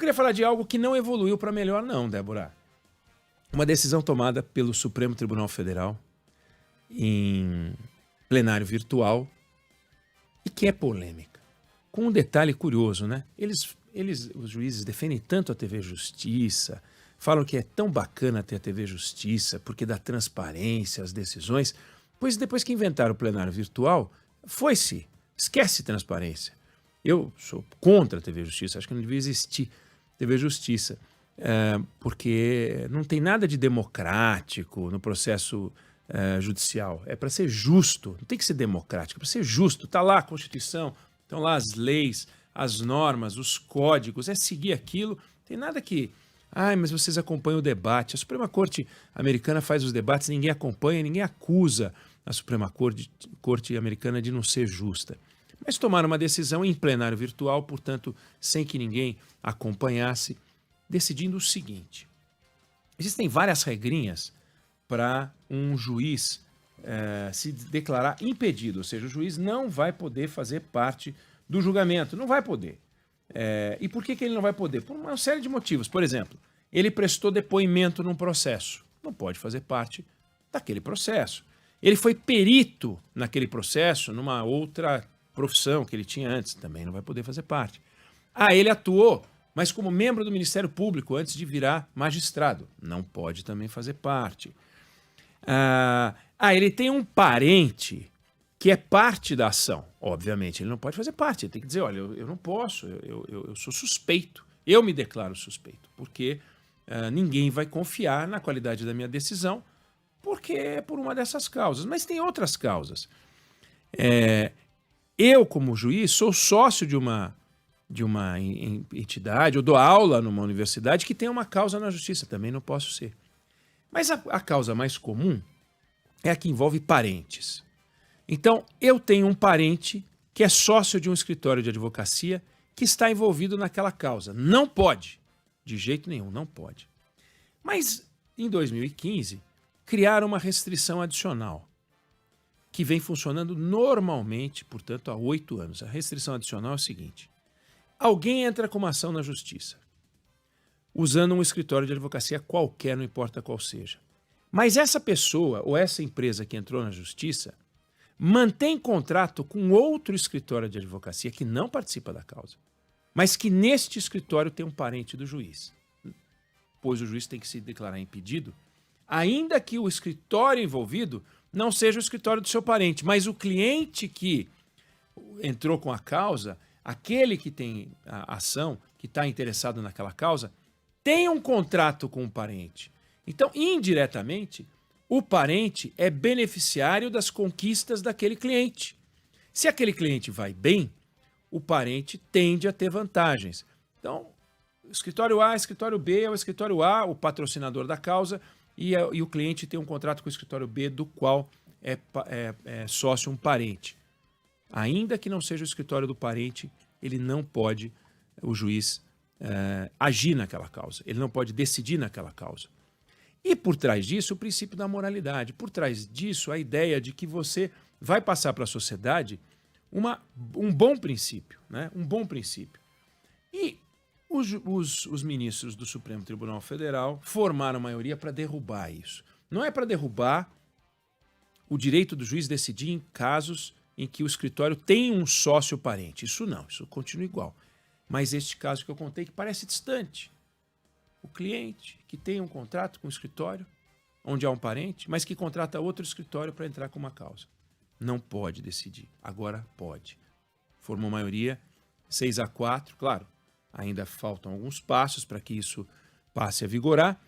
queria falar de algo que não evoluiu para melhor não, Débora. Uma decisão tomada pelo Supremo Tribunal Federal em plenário virtual e que é polêmica. Com um detalhe curioso, né? Os juízes defendem tanto a TV Justiça, falam que é tão bacana ter a TV Justiça porque dá transparência às decisões, pois depois que inventaram o plenário virtual, foi-se, esquece transparência. Eu sou contra a TV Justiça, acho que não devia existir TV Justiça, porque não tem nada de democrático no processo judicial. É para ser justo, não tem que ser democrático, é para ser justo. Está lá a Constituição, estão lá as leis, as normas, os códigos, é seguir aquilo. Tem nada que... mas vocês acompanham o debate. A Suprema Corte americana faz os debates, ninguém acompanha, ninguém acusa a Suprema Corte americana de não ser justa. Mas tomaram uma decisão em plenário virtual, portanto, sem que ninguém acompanhasse, decidindo o seguinte. Existem várias regrinhas para um juiz se declarar impedido, ou seja, o juiz não vai poder fazer parte do julgamento, não vai poder. E por que ele não vai poder? Por uma série de motivos. Por exemplo, ele prestou depoimento num processo, não pode fazer parte daquele processo. Ele foi perito naquele processo, numa outra profissão que ele tinha antes, também não vai poder fazer parte. Ele atuou, mas como membro do Ministério Público antes de virar magistrado, não pode também fazer parte. Ele tem um parente que é parte da ação. Obviamente, ele não pode fazer parte. Ele tem que dizer, olha, eu não posso, eu sou suspeito. Eu me declaro suspeito, porque ninguém vai confiar na qualidade da minha decisão, porque é por uma dessas causas. Mas tem outras causas. Eu, como juiz, sou sócio de uma entidade, eu dou aula numa universidade que tem uma causa na justiça, também não posso ser. Mas a causa mais comum é a que envolve parentes. Então, eu tenho um parente que é sócio de um escritório de advocacia que está envolvido naquela causa. Não pode. De jeito nenhum, não pode. Mas, em 2015, criaram uma restrição adicional que vem funcionando normalmente, portanto, há 8 anos. A restrição adicional é o seguinte. Alguém entra com uma ação na justiça, usando um escritório de advocacia qualquer, não importa qual seja. Mas essa pessoa ou essa empresa que entrou na justiça mantém contrato com outro escritório de advocacia que não participa da causa, mas que neste escritório tem um parente do juiz. Pois o juiz tem que se declarar impedido, ainda que o escritório envolvido não seja o escritório do seu parente, mas o cliente que entrou com a causa, aquele que tem a ação, que está interessado naquela causa, tem um contrato com o parente. Então, indiretamente, o parente é beneficiário das conquistas daquele cliente. Se aquele cliente vai bem, o parente tende a ter vantagens. Então, escritório A, escritório B é o escritório A, o patrocinador da causa, e o cliente tem um contrato com o escritório B, do qual é sócio um parente. Ainda que não seja o escritório do parente, ele não pode, o juiz, agir naquela causa. Ele não pode decidir naquela causa. E por trás disso, o princípio da moralidade. Por trás disso, a ideia de que você vai passar para a sociedade um bom princípio, né? Um bom princípio. E os ministros do Supremo Tribunal Federal formaram maioria para derrubar isso. Não é para derrubar o direito do juiz decidir em casos em que o escritório tem um sócio parente. Isso não, isso continua igual. Mas este caso que eu contei, que parece distante. O cliente que tem um contrato com o escritório, onde há um parente, mas que contrata outro escritório para entrar com uma causa. Não pode decidir. Agora pode. Formou maioria, 6-4. Claro, ainda faltam alguns passos para que isso passe a vigorar,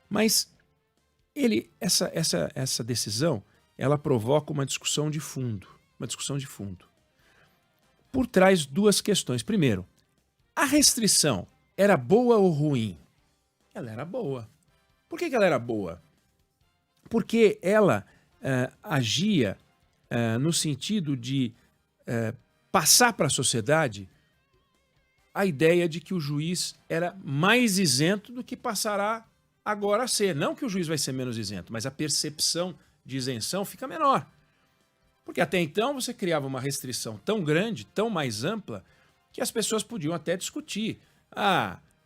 mas essa decisão, ela provoca uma discussão de fundo. Uma discussão de fundo. Por trás, duas questões. Primeiro, a restrição era boa ou ruim? Ela era boa. Por que ela era boa? Porque ela agia no sentido de passar para a sociedade a ideia de que o juiz era mais isento do que passará agora a ser. Não que o juiz vai ser menos isento, mas a percepção de isenção fica menor. Porque até então você criava uma restrição tão grande, tão mais ampla, que as pessoas podiam até discutir.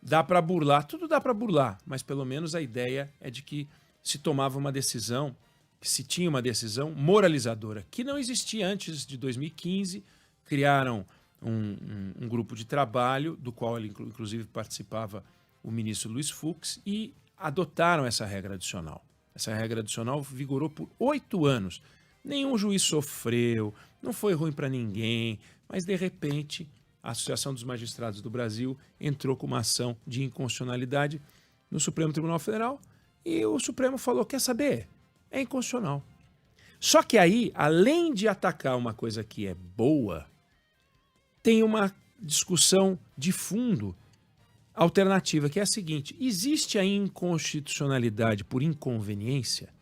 dá para burlar, tudo dá para burlar, mas pelo menos a ideia é de que se tomava uma decisão, que se tinha uma decisão moralizadora, que não existia antes de 2015. Criaram um grupo de trabalho, do qual ele, inclusive participava o ministro Luiz Fux, e adotaram essa regra adicional. Essa regra adicional vigorou por 8 anos. Nenhum juiz sofreu, não foi ruim para ninguém, mas de repente a Associação dos Magistrados do Brasil entrou com uma ação de inconstitucionalidade no Supremo Tribunal Federal e o Supremo falou, quer saber? É inconstitucional. Só que aí, além de atacar uma coisa que é boa, tem uma discussão de fundo alternativa, que é a seguinte: existe a inconstitucionalidade por inconveniência?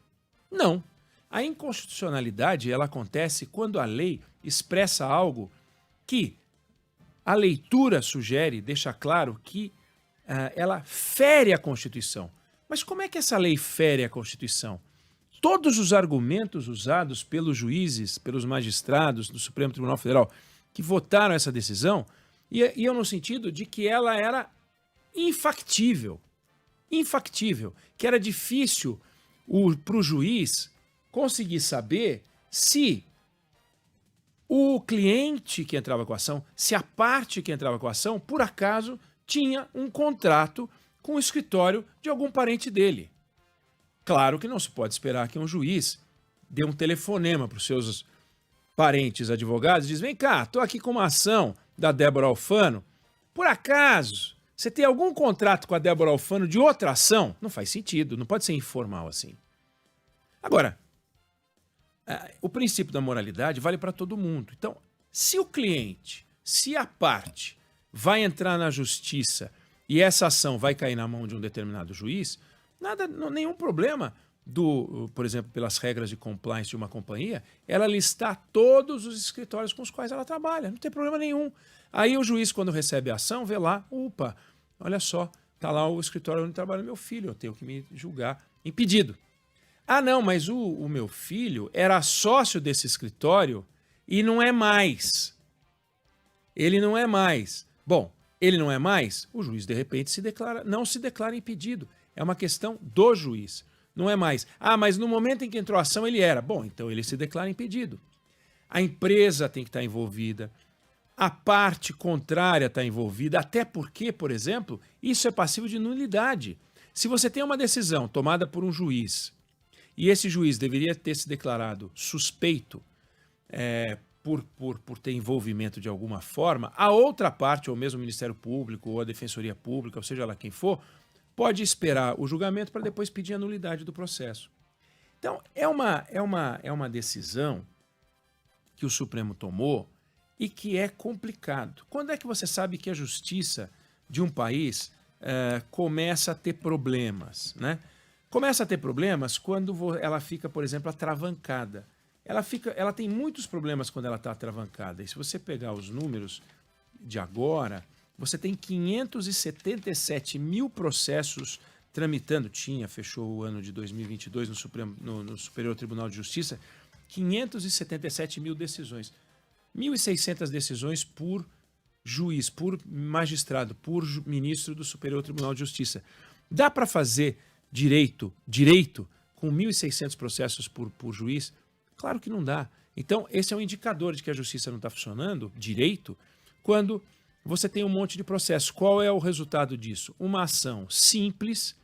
Não. A inconstitucionalidade ela acontece quando a lei expressa algo que a leitura sugere, deixa claro que ela fere a Constituição. Mas como é que essa lei fere a Constituição? Todos os argumentos usados pelos juízes, pelos magistrados do Supremo Tribunal Federal que votaram essa decisão, iam no sentido de que ela era infactível, que era difícil para o juiz conseguir saber se o cliente que entrava com a ação, se a parte que entrava com a ação, por acaso, tinha um contrato com o escritório de algum parente dele. Claro que não se pode esperar que um juiz dê um telefonema para os seus parentes advogados e diz, vem cá, estou aqui com uma ação da Débora Alfano, por acaso você tem algum contrato com a Débora Alfano de outra ação? Não faz sentido, não pode ser informal assim. Agora, o princípio da moralidade vale para todo mundo. Então, se o cliente, se a parte vai entrar na justiça e essa ação vai cair na mão de um determinado juiz, nenhum problema por exemplo, pelas regras de compliance de uma companhia, ela listar todos os escritórios com os quais ela trabalha, não tem problema nenhum. Aí o juiz, quando recebe a ação, vê lá, opa, olha só, está lá o escritório onde trabalha meu filho, eu tenho que me julgar impedido. Ah, não, mas o meu filho era sócio desse escritório e não é mais. Ele não é mais. Bom, ele não é mais, o juiz, de repente, não se declara impedido. É uma questão do juiz. Não é mais. Ah, mas no momento em que entrou a ação ele era. Bom, então ele se declara impedido. A empresa tem que estar envolvida. A parte contrária está envolvida. Até porque, por exemplo, isso é passível de nulidade. Se você tem uma decisão tomada por um juiz e esse juiz deveria ter se declarado suspeito por ter envolvimento de alguma forma, a outra parte, ou mesmo o Ministério Público, ou a Defensoria Pública, ou seja lá quem for, pode esperar o julgamento para depois pedir a nulidade do processo. Então, é uma decisão que o Supremo tomou e que é complicado. Quando é que você sabe que a justiça de um país começa a ter problemas, né? Começa a ter problemas quando ela fica, por exemplo, atravancada. Ela tem muitos problemas quando ela está atravancada. E se você pegar os números de agora, você tem 577 mil processos tramitando. Fechou o ano de 2022 no Superior Tribunal de Justiça, 577 mil decisões. 1.600 decisões por juiz, por magistrado, por ministro do Superior Tribunal de Justiça. Dá para fazer direito com 1.600 processos por juiz? Claro que não dá. Então, esse é um indicador de que a justiça não está funcionando direito quando você tem um monte de processos. Qual é o resultado disso? Uma ação simples,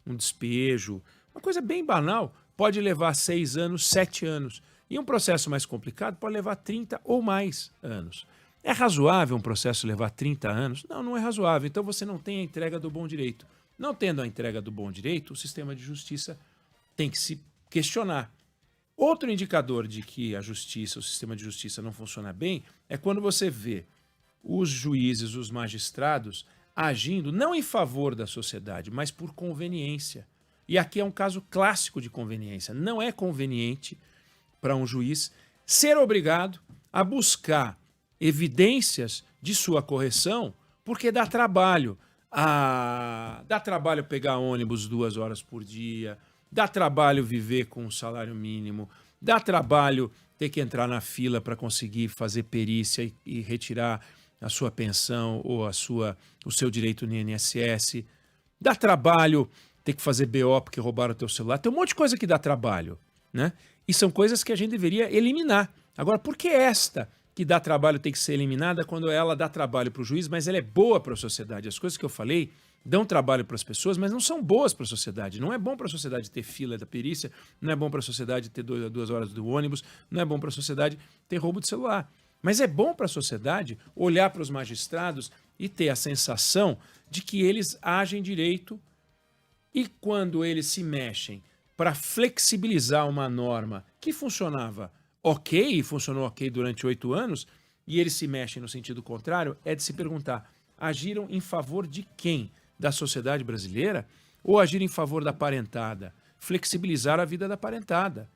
um despejo, uma coisa bem banal, pode levar 6 anos, 7 anos. E um processo mais complicado pode levar 30 ou mais anos. É razoável um processo levar 30 anos? Não, não é razoável. Então você não tem a entrega do bom direito. Não tendo a entrega do bom direito, o sistema de justiça tem que se questionar. Outro indicador de que a justiça, o sistema de justiça não funciona bem, é quando você vê os juízes, os magistrados, agindo não em favor da sociedade, mas por conveniência. E aqui é um caso clássico de conveniência. Não é conveniente para um juiz ser obrigado a buscar evidências de sua correção, porque dá trabalho. Dá trabalho pegar ônibus 2 horas por dia, dá trabalho viver com um salário mínimo, dá trabalho ter que entrar na fila para conseguir fazer perícia e retirar a sua pensão ou o seu direito no INSS. Dá trabalho ter que fazer BO porque roubaram o teu celular. Tem um monte de coisa que dá trabalho, né? E são coisas que a gente deveria eliminar. Agora, por que esta que dá trabalho tem que ser eliminada quando ela dá trabalho para o juiz, mas ela é boa para a sociedade? As coisas que eu falei dão trabalho para as pessoas, mas não são boas para a sociedade. Não é bom para a sociedade ter fila da perícia, não é bom para a sociedade ter 2 horas do ônibus, não é bom para a sociedade ter roubo de celular. Mas é bom para a sociedade olhar para os magistrados e ter a sensação de que eles agem direito, e quando eles se mexem para flexibilizar uma norma que funcionava ok, e funcionou ok durante 8 anos, e eles se mexem no sentido contrário, é de se perguntar, agiram em favor de quem? Da sociedade brasileira? Ou agiram em favor da parentada? Flexibilizar a vida da parentada.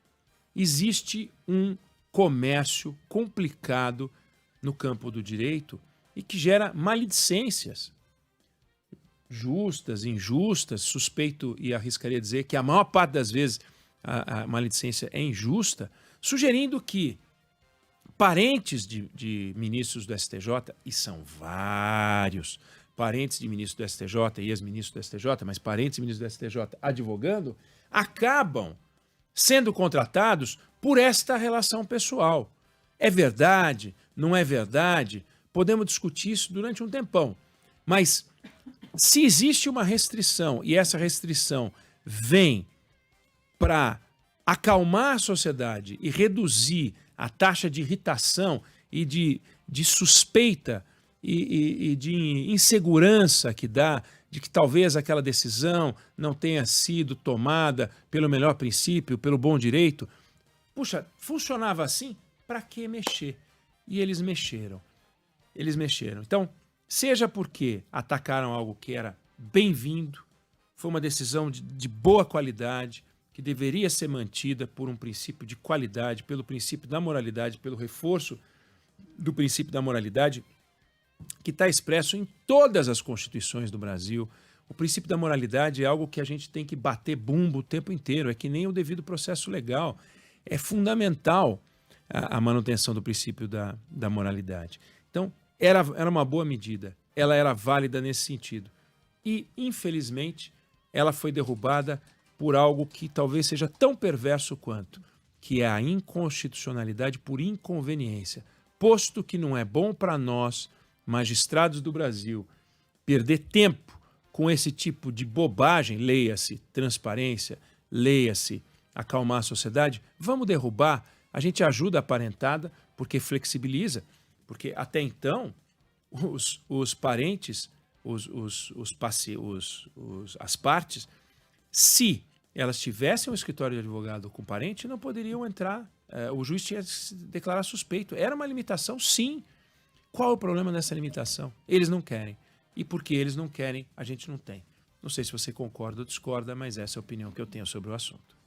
Existe um comércio complicado no campo do direito e que gera maledicências. Justas, injustas, suspeito e arriscaria dizer que a maior parte das vezes a maledicência é injusta, sugerindo que parentes de ministros do STJ, e são vários parentes de ministros do STJ e ex-ministros do STJ, mas parentes de ministros do STJ advogando, acabam sendo contratados por esta relação pessoal. É verdade? Não é verdade? Podemos discutir isso durante um tempão, mas se existe uma restrição e essa restrição vem para acalmar a sociedade e reduzir a taxa de irritação e de suspeita e de insegurança que dá de que talvez aquela decisão não tenha sido tomada pelo melhor princípio, pelo bom direito. Puxa, funcionava assim? Para que mexer? E eles mexeram. Eles mexeram. Então, seja porque atacaram algo que era bem-vindo, foi uma decisão de boa qualidade, que deveria ser mantida por um princípio de qualidade, pelo princípio da moralidade, pelo reforço do princípio da moralidade, que está expresso em todas as constituições do Brasil. O princípio da moralidade é algo que a gente tem que bater bumbo o tempo inteiro, é que nem o devido processo legal. É fundamental a manutenção do princípio da moralidade. Então, era uma boa medida, ela era válida nesse sentido. E, infelizmente, ela foi derrubada por algo que talvez seja tão perverso quanto, que é a inconstitucionalidade por inconveniência. Posto que não é bom para nós, magistrados do Brasil, perder tempo com esse tipo de bobagem, leia-se transparência, leia-se acalmar a sociedade, vamos derrubar, a gente ajuda a parentada, porque flexibiliza, porque até então os parentes, as partes, se elas tivessem um escritório de advogado com parente, não poderiam entrar, o juiz tinha que se declarar suspeito. Era uma limitação, sim. Qual é o problema dessa limitação? Eles não querem. E porque eles não querem, a gente não tem. Não sei se você concorda ou discorda, mas essa é a opinião que eu tenho sobre o assunto.